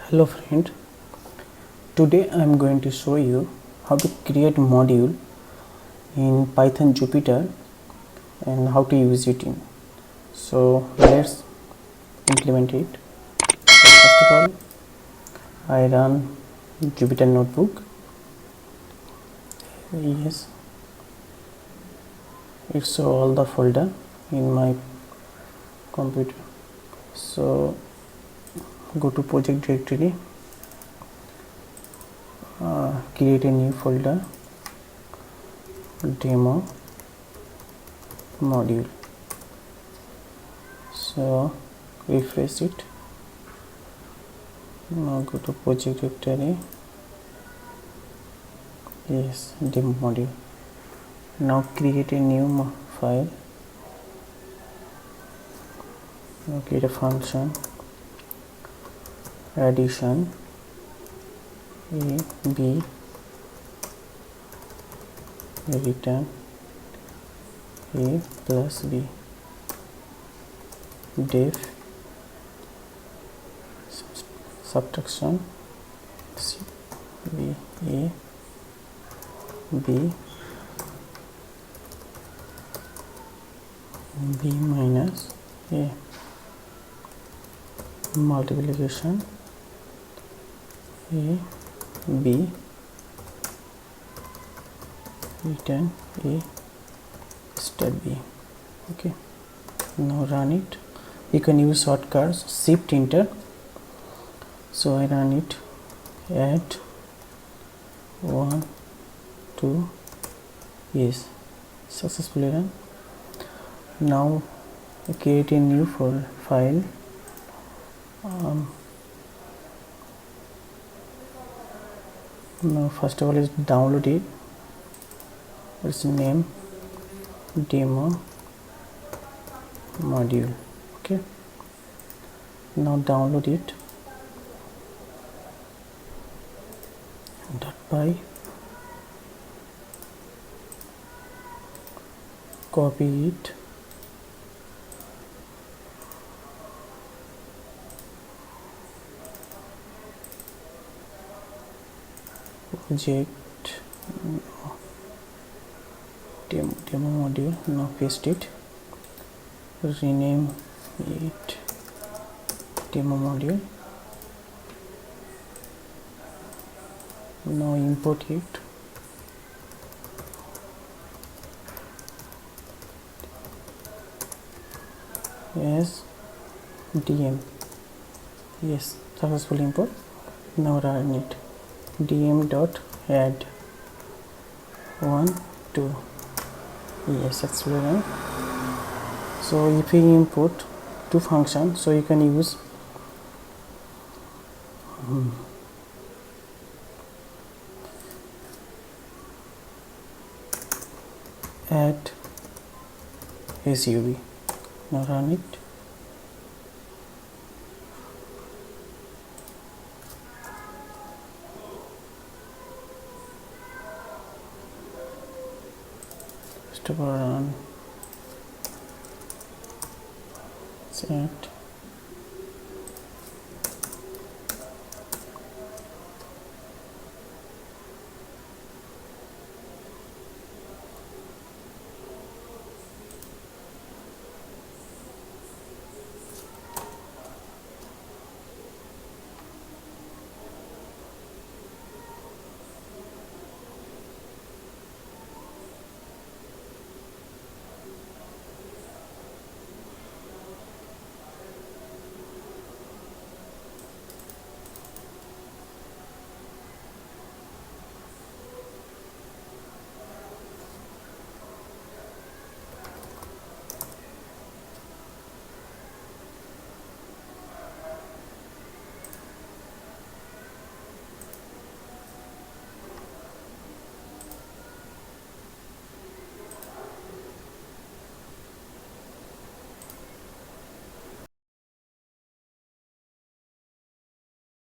Hello friend, today I am going to show you how to create module in Python Jupyter and how to use it in. So let's implement it. So first of all, I run Jupyter notebook. Yes, it's show all the folder in my computer. So go to project directory, create a new folder, demo module. So refresh it. Now go to project directory. Yes, demo module. Now create a new file. Now create a function addition a b return a plus b def subtraction c b a b b minus a multiplication a b return a step b. Okay, now run it. You can use shortcuts shift enter. So I run it. Add 1 2. Yes, successfully run. Now create a new file. Now first of all is download it. Its name demo module. Okay, now download it. .py, copy it, project demo module. Now paste it, rename it demo module. Now import it. Yes, dm. Yes, successful import. Now run it. dm dot add 1 2. Yes, successfully run. So if you import two functions, so you can use add SUV. Now run it. First of all run set